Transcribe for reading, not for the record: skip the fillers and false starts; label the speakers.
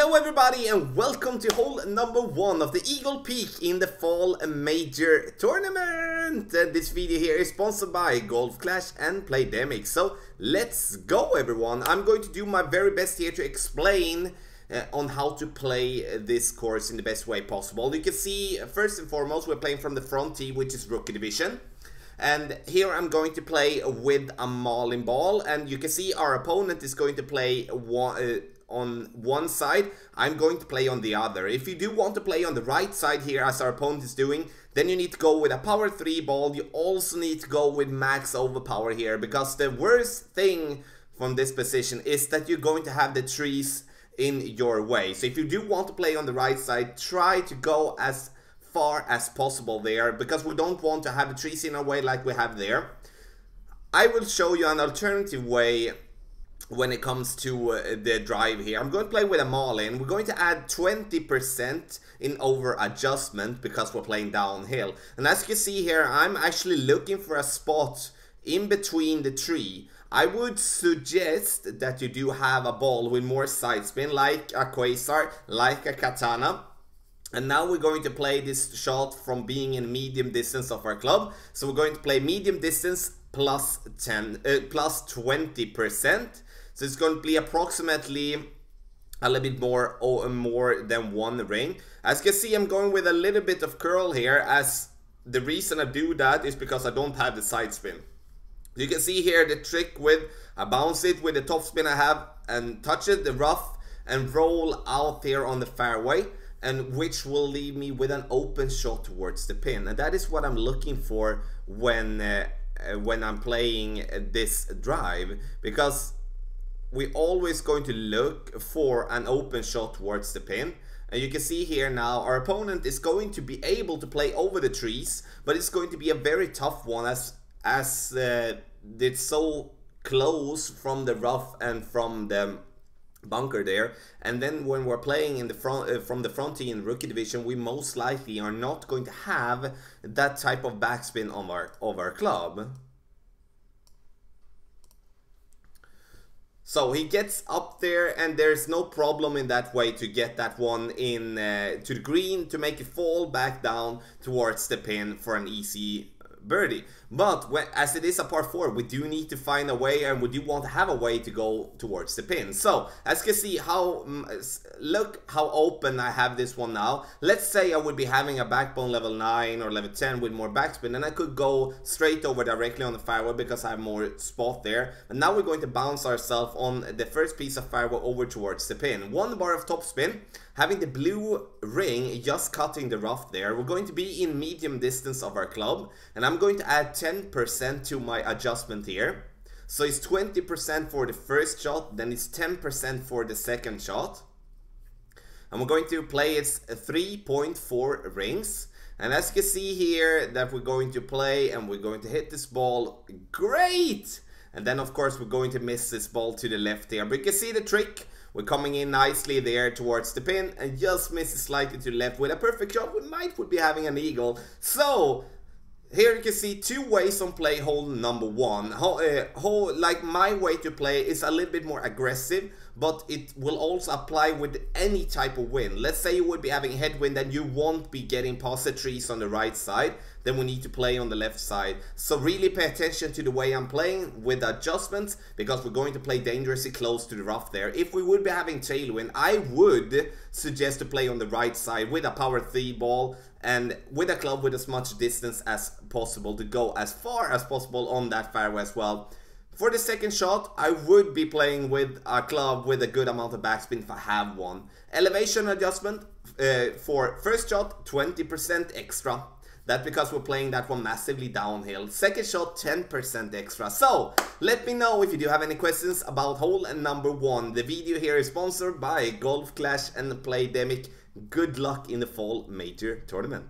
Speaker 1: Hello everybody and welcome to hole number 1 of the Eagle Peak in the Fall Major Tournament. This video here is sponsored by Golf Clash and Playdemic. So let's go everyone. I'm going to do my very best here to explain on how to play this course in the best way possible. You can see first and foremost we're playing from the front tee, which is Rookie Division. And here I'm going to play with a Marlin ball, and you can see our opponent is going to play on one side. I'm going to play on the other. If you do want to play on the right side here as our opponent is doing, then you need to go with a power 3 ball. You also need to go with max overpower here, because the worst thing from this position is that you're going to have the trees in your way. So if you do want to play on the right side, try to go as far as possible there, because we don't want to have the trees in our way like we have there. I will show you an alternative way when it comes to the drive here. I'm going to play with a Marlin. We're going to add 20% in over adjustment because we're playing downhill. And as you can see here, I'm actually looking for a spot in between the tree. I would suggest that you do have a ball with more side spin, like a Quasar, like a Katana. And now we're going to play this shot from being in medium distance of our club. So we're going to play medium distance plus 20%. So it's going to be approximately a little bit more or more than one ring. As you can see, I'm going with a little bit of curl here, as the reason I do that is because I don't have the side spin. You can see here the trick with I bounce it with the top spin I have and touch it, the rough, and roll out there on the fairway, and which will leave me with an open shot towards the pin. And that is what I'm looking for when I'm playing this drive, because we're always going to look for an open shot towards the pin. And you can see here now our opponent is going to be able to play over the trees, but it's going to be a very tough one as it's so close from the rough and from the bunker there. And then when we're playing in the front from the front tee in Rookie Division, we most likely are not going to have that type of backspin of our club. So he gets up there, and there's no problem in that way to get that one in to the green, to make it fall back down towards the pin for an easy birdie. But as it is a par 4, we do need to find a way, and we do want to have a way to go towards the pin. So as you can see, look how open I have this one now. Let's say I would be having a backbone level 9 or level 10 with more backspin, and I could go straight over directly on the fairway because I have more spot there. And now we're going to bounce ourselves on the first piece of fairway over towards the pin. 1 bar of topspin, having the blue ring just cutting the rough there. We're going to be in medium distance of our club, and I'm going to add 10% to my adjustment here. So it's 20% for the first shot, then it's 10% for the second shot. And we're going to play its 3.4 rings. And as you can see here that we're going to play, and we're going to hit this ball great. And then of course we're going to miss this ball to the left here. But you can see the trick. We're coming in nicely there towards the pin and just misses slightly to the left with a perfect shot. We would be having an eagle. So here you can see 2 ways on play hole number 1. Like my way to play is a little bit more aggressive, but it will also apply with any type of wind. Let's say you would be having headwind and you won't be getting past the trees on the right side, then we need to play on the left side. So really pay attention to the way I'm playing with adjustments, because we're going to play dangerously close to the rough there. If we would be having tailwind, I would suggest to play on the right side with a power 3 ball and with a club with as much distance as possible to go as far as possible on that fairway as well. For the second shot, I would be playing with a club with a good amount of backspin if I have one. Elevation adjustment for first shot, 20% extra. That's because we're playing that one massively downhill. Second shot, 10% extra. So let me know if you do have any questions about hole number 1. The video here is sponsored by Golf Clash and Playdemic. Good luck in the Fall Major Tournament.